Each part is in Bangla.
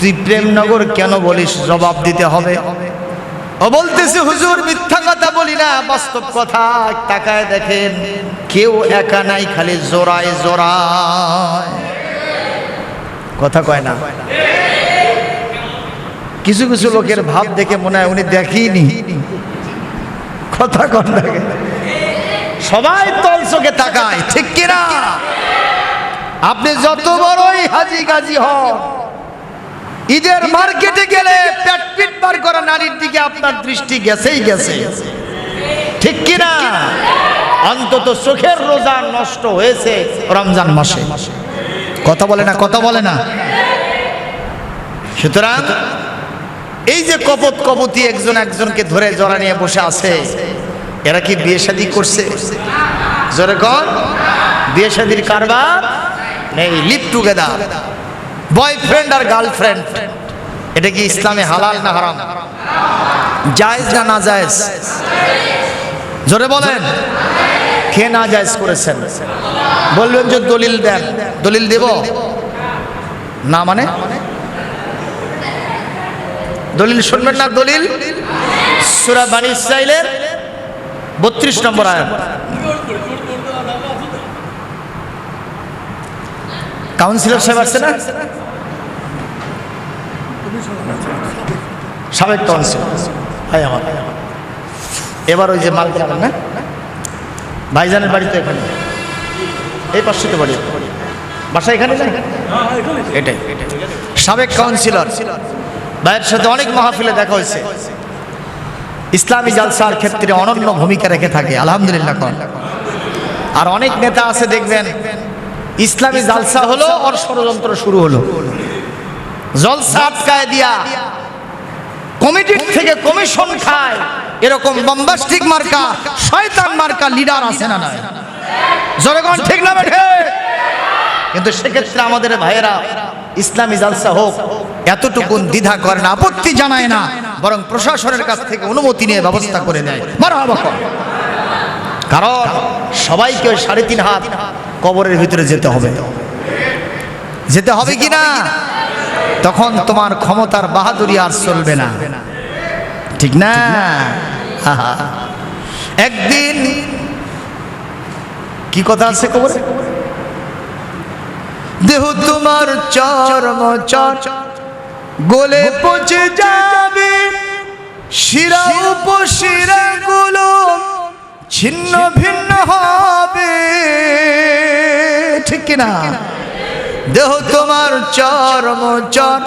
তুই প্রেমনগর কেন বলিস? জবাব দিতে হবে। ও বলতেছে হুজুর মিথ্যা কথা বলি না, বাস্তব কথা। তাকায় দেখেন কেউ একা নাই, খালি জোড়ায় জোড়ায়। কথা কয় না? কিছু কিছু লোকের ভাব দেখে মনে হয় উনি দেখিনি। কথা কন লাগে, সবাই তল চোখে তাকায়, ঠিক কিনা? আপনি যত বড়ই হাজি গাজি হন, ঈদের মার্কেটে গেলে পেট পিট বার করা নারীর দিকে আপনার দৃষ্টি গেছেই গেছে, ঠিক কিনা? অন্তত চোখের রোজা নষ্ট হয়েছে রমজান মাসে। কথা বলে না? কথা বলে না? সুতরাং এই যে কপট কপতি একজন একজনকে ধরে জড়া নিয়ে বসে আছে, এরা কি বিয়ে শাদী করছে? জোরে কর। বিয়ে শাদীর কারবার নেই, লিভ টুগেদার, বয়ফ্রেন্ড আর গার্লফ্রেন্ড। এটা কি ইসলামে হালাল না হারাম? জায়েজ না না জায়েজ? জোরে বলেন। কে না জায়েজ করেছেন? বলবেন যে দলিল দেন। দলিল দেব না মানে? দলিল শুনবেন না? দলিল সূরা বনী ইসরাঈলের 32 নম্বর আয়াত। কাউন্সিলর সাহেব আসছে না? সাবেক কাউন্সিলর ভাই আমার। এবার ওই যে মাল কেনাবেন না, ভাইজানের বাড়িতে এখানে, এই পাশে তো বাড়ি, বাসা এখানে না? এটাই সাবেক কাউন্সিলর ভাইয়ের সাথে অনেক মাহফিলে দেখা হয়েছে। ইসলামী জালসার ক্ষেত্রে অনন্য ভূমিকা রেখে থাকে, আলহামদুলিল্লাহ। আর অনেক নেতা আছে দেখবেন, ইসলামী জালসা হলো ওর ষড়যন্ত্র শুরু হলো, জলসা আটকায় দিয়া কমিটির থেকে কমিশন খায়। এরকম বম্বাস্টিক মার্কা, শয়তান মার্কা লিডার আছে না? নয়? জনগণ ঠিক না বেঠে? কিন্তু সেক্ষেত্রে আমাদের ভাইয়েরা ইসলামী জালসা হোক এতটুকু দ্বিধা করে না, আপত্তি জানায় না, বরং প্রশাসনের কাছ থেকে অনুমতি নিয়ে ব্যবস্থা করে দেয়। মারহাবা। কারণ সবাইকে 3.5 হাত কবরের ভিতরে যেতে হবে। যেতে হবে কি না? তখন তোমার ক্ষমতার বাহাদুরি আর চলবে না, ঠিক না? একদিন কি কথা আছে কবরে? দেহ তোমার চর্ম চর গলে পচে যাবে, শিরা উপশিরা গুলো ছিন্ন ভিন্ন হবে, ঠিক কিনা? দেহ তোমার চর্ম চর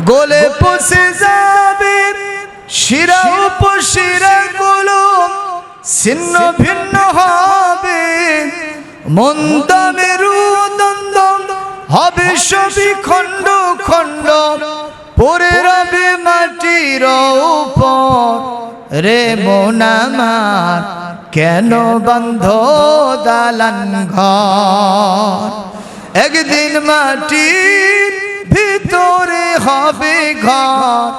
গলে পচে যাবে, শিরা উপশিরা গুলো ছিন্ন ভিন্ন হবে, মন্দ মেরু দ্বন্দ্ব হবে সবই খণ্ড খণ্ড, পড়ে রবে মাটির উপর। রে মন আমার কেন বন্ধ দালান ঘর, একদিন মাটির ভিতরে হবে ঘর।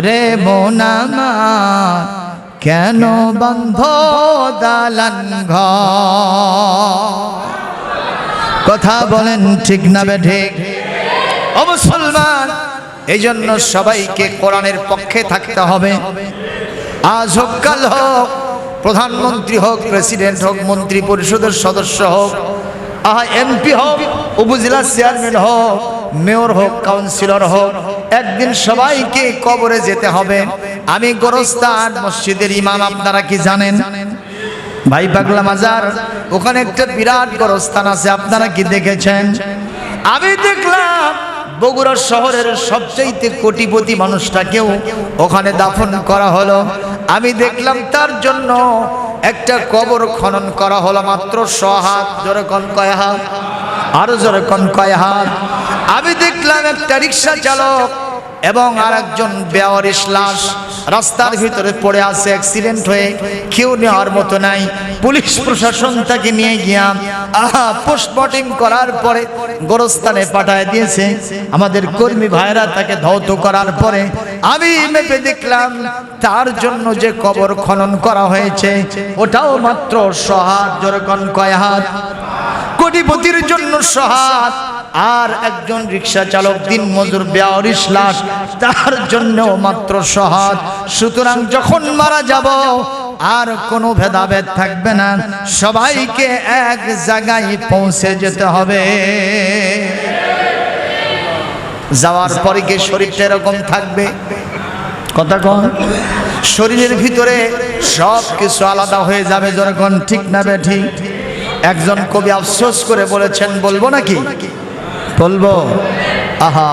রে মন আমার কেন বন্ধ দালান ঘর। কথা বলেন ঠিক না বেঠিক? ও মুসলমান, এই জন্য সবাইকে কোরআনের পক্ষে থাকতে হবে। আজ হোক কাল হোক, প্রধানমন্ত্রী হোক, প্রেসিডেন্ট হোক, মন্ত্রী পরিষদের সদস্য হোক, এমপি হোক, উপজেলা চেয়ারম্যান হোক, মেয়র হোক, কাউন্সিলর হোক, একদিন সবাইকে কবরে যেতে হবে। আমি গোরস্তান মসজিদের ইমাম, আপনারা কি জানেন? ভাই পাগলা মাজার, ওখানে একটা বিরাট গোরস্থান আছে, আপনারা কি দেখেছেন? আমি দেখলাম বগুড়া শহরের সবচেয়ে কোটিপতি মানুষটাকেও ওখানে দাফন করা হলো। আমি দেখলাম তার জন্য একটা কবর খনন করা হলো, মাত্র 100 হাত। জোরে কোন কয় হাত? আরো জোরে কোন কয় হাত? আমি দেখলাম একটা রিক্সা চালক এবং আরেকজন বেওয়ারিশ লাশ রাস্তার ভিতরে পড়ে আছে, অ্যাক্সিডেন্ট হয়ে, কেউ নেওয়ার মতো নাই। পুলিশ প্রশাসন তাকে নিয়ে গিয়া পোস্টমর্টেম করার পরে গোরস্থানে পাঠায় দিয়েছে। আমাদের কর্মী ভাইরা তাকে ধৌত করার পরে আমি মেপে দেখলাম তার জন্য যে কবর খনন করা হয়েছে ওটাও মাত্র 100 হাত। জোরে কোন কয় হাত? কোটিপতির জন্য 100 হাত, আর একজন রিক্সা চালক দিন মজুর 42 লাখ, তার জন্য মাত্র সহাত। সুতরাং যখন মারা যাব আর কোনো ভেদাভেদ থাকবে না, সবাইকে এক জায়গায় পৌঁছে যেতে হবে। যাওয়ার পরে কি শরীরটা এরকম থাকবে? কথা কন, শরীরের ভিতরে সব কিছু আলাদা হয়ে যাবে যখন, ঠিক না বে ঠিক? একজন কবি আফসোস করে বলেছেন, বলবো নাকি? বলবো। আহা,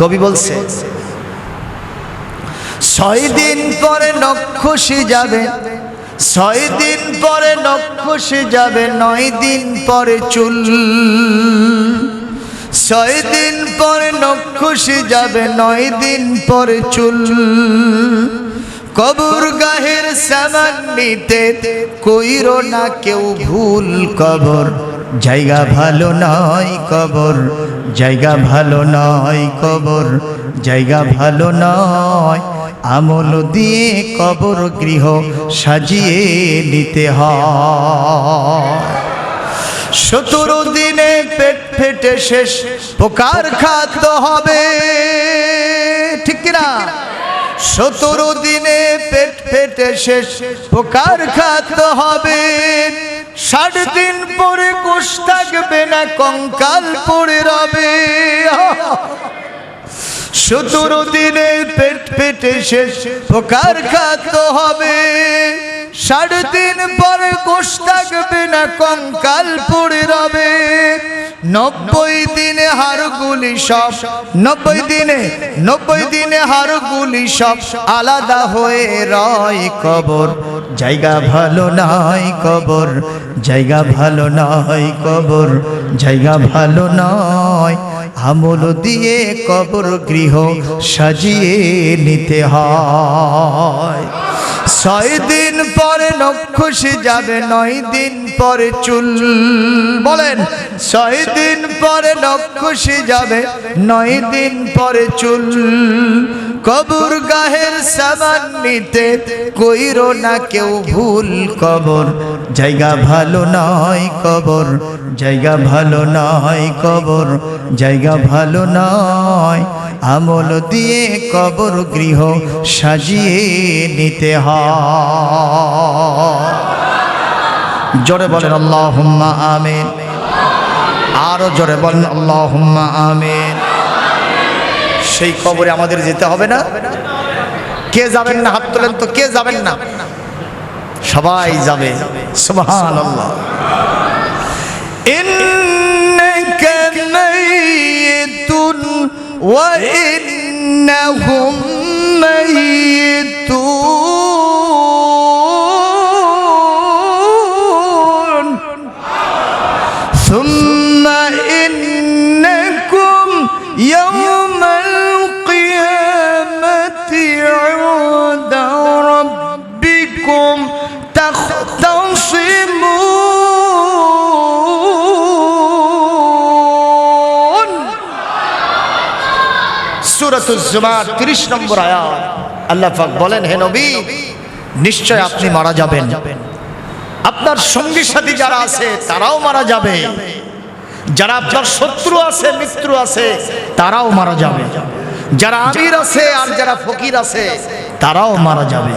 কবি বলছে 6 দিন পরে নখ খসে যাবে, 6 দিন পরে নখ খসে যাবে, 9 দিন পরে চুল। 6 দিন পরে নখ খসে যাবে, 9 দিন পরে চুল। কবর গাহের সামান নিতে কইরো না কেউ ভুল। কবর জায়গা ভালো নয়, কবর জায়গা ভালো নয়, কবর জায়গা ভালো নয়। আমল দিয়ে কবর গৃহ সাজিয়ে নিতে হয়। 17 দিনে পেট ফেটে শেষ, পোকার খাদ্য হবে, ঠিক কিনা? 17 দিনে পেট ফেটে শেষ, পোকার খাদ্য হবে। 60 দিন পরে কোষ থাকবে না, কঙ্কাল পড়ে রবে। 17 দিনে পেট ফেটে শেষ, পোকার খাদ্য হবে। 60 দিন পরে কোষ থাকবে না, কঙ্কাল পড়ে রবে। 90 দিনে হাড়গুলি সব, 90 দিনে হাড়গুলি সব আলাদা হয়ে রয়। কবর জায়গা ভালো নয়, কবর জায়গা ভালো নয়, কবর জায়গা ভালো নয়। আমল দিয়ে কবর গৃহ সাজিয়ে নিতে হয়। 6 দিন পরে নখ খসে যাবে, 9 দিন পরে চুল। বলেন, 6 দিন পরে নখ খসে যাবে, 9 দিন পরে চুল। কবর গাহের সামান নিতে কইরো না কেউ ভুল। কবর জায়গা ভালো নয়, কবর জায়গা ভালো নয়, কবর জায়গা ভালো নয়। আমল দিয়ে কবর গৃহ সাজিয়ে নিতে হয়। জোরে বলেন আল্লাহুম্মা আমিন। আরো জোরে বলেন আল্লাহুম্মা আমিন। সেই কবরে আমাদের যেতে হবে না? কে যাবেন না? হাত তোলেন তো, কে যাবেন না? সবাই যাবে। সুবহানাল্লাহ। ইন্নাকা মাইয়িতুন ওয়া ইন্নাহুম মাইয়িতুন সুম্মা ইন্নাকুম ইয়াওমাল কিয়ামাতি ইনদা রাব্বিকুম তাখতাসিমুন। সূরাতুজ জুমার 30 নম্বর আয়াত। আল্লাহ পাক বলেন, হে নবী, নিশ্চয় আপনি মারা যাবেন, আপনার সঙ্গী সাথী যারা আছে তারাও মারা যাবে, যারা আপনার শত্রু আছে, মিত্র আছে, তারাও মারা যাবে, যারা আমির আছে আর যারা ফকির আছে তারাও মারা যাবে।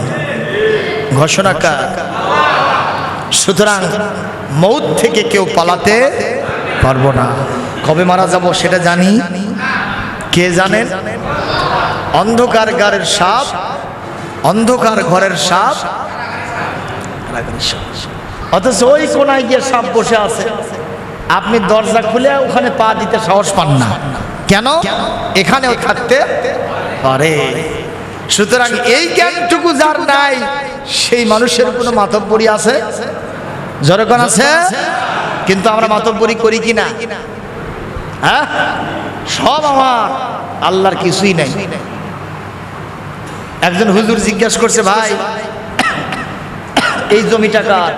ঘোষণা কার? সুতরাং মৌত থেকে কেউ পালাতে পারবো না। কবে মারা যাব সেটা জানি, কে জানেন? অন্ধকার ঘরের সাপ, অন্ধকার ঘরের সাপ, অথচ ওই কোনায় গিয়ে সাপ বসে আছে, আপনি দরজা খুলে ওখানে পা দিতে সাহস পান না। কেন? এখানেও থাকতে পারে। সুতরাং এই জ্ঞানটুকু যার নাই, সেই মানুষের কোনো মাতব্বরি আছে? জনগণ আছে? কিন্তু আমরা মাতব্বরি করি কিনা? হ্যাঁ, সব আমার, আল্লাহর কিছুই নাই। একজন হুজুর জিজ্ঞাসা করছে, ভাই এই জমিটা কার?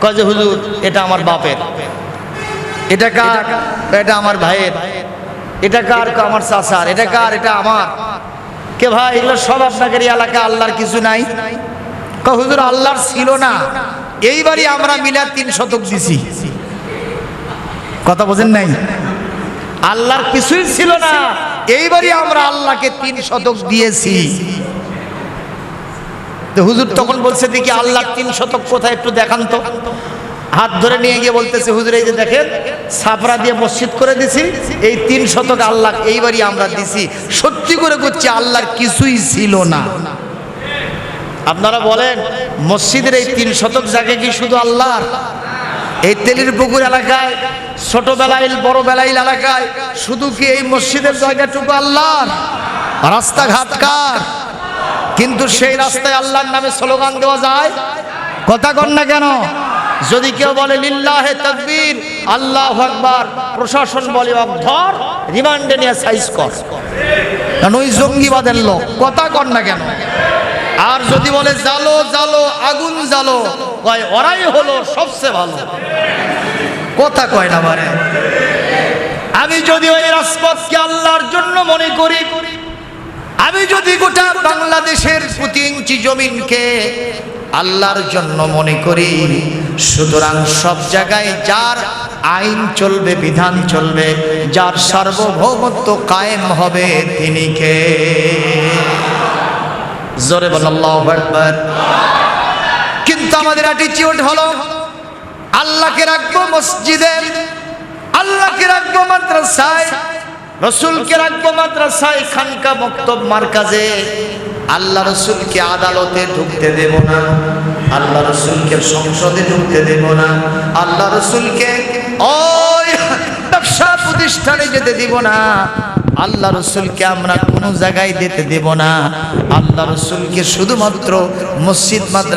কয় যে হুজুর এটা আমার বাপের। এটা কার? এটা আমার ভাইয়ের। এটা কার? আমার চাচার। এটা কার? এটা আমার। কে ভাই এগুলো সব আপনাদের এলাকা, আল্লাহর কিছু নাই? কয় হুজুর আল্লাহর ছিল না, এইবারই আমরা মিলাদ 3 শতক দিছি। কথা বোঝেন নাই? আল্লাহর কিছুই ছিল না, এইবারই আমরা আল্লাহকে 3 শতক দিয়েছি। তো হুজুর তখন বলছে দেখি আল্লাহর 3 শতক কোথায় একটু দেখান তো। হাত ধরে নিয়ে গিয়ে বলতেছে হুজুর এই যে দেখেন ছাপরা দিয়ে মসজিদ করে দিছি, এই 3 শতক আল্লাহ এইবারই আমরা দিছি। সত্যি করে করছি আল্লাহর কিছুই ছিল না। আপনারা বলেন মসজিদের এই 3 শতক জায়গা কি শুধু আল্লাহর? এই তেলির পুকুর এলাকায়, ছোট বেলাইল বড় বেলাইল এলাকায় শুধু কি এই মসজিদের জায়গাটুকু আল্লাহর? রাস্তাঘাট কার? কিন্তু সেই রাস্তায় আল্লাহর নামে স্লোগান দেওয়া যায়? কথা কন না কেন? যদি কেউ বলে লিল্লাহে তাকবীর আল্লাহু আকবার, প্রশাসন বলে ধর রিমান্ডে নিয়ে সাইজ কর, কারণ ওই জঙ্গিবাদের লোক। কথা কন না কেন? আর যদি বলে জ্বালো জ্বালো আগুন জ্বালো, কয় ওরাই হলো সবচেয়ে ভালো। কথা কয় না মানে? আমি যদি ওই রাজপথকে আল্লাহর জন্য মনে করি, আমি যদি গোটা বাংলাদেশের প্রতি ইঞ্চি জমিনকে আল্লাহর জন্য মনে করি, সুতরাং সব জায়গায় যার আইন চলবে, বিধান চলবে, যার সার্বভৌমত্ব কায়েম হবে তিনি কে? জোরে বল আল্লাহু আকবার। কিন্তু আমাদের অ্যাটিটিউড হলো আল্লাহকে রাখবো মসজিদে, আল্লাহকে রাখবো মাদ্রাসায়, রসুলকে রাখবো মাদ্রাসায়, খানকা মক্তব মারকাজে, আল্লাহ রসুলকে আদালতে ঢুকতে দেব না, আল্লাহ রসুলকে সংসদে ঢুকতে দেব না, আল্লাহ রসুলকে ওই ব্যবসা প্রতিষ্ঠানে যেতে দিব না, আল্লাহ রসুলকে আমরা কোনো জায়গায় যেতে দেব না, আল্লাহ রসুলকে শুধুমাত্র মসজিদ মাদ্রাসা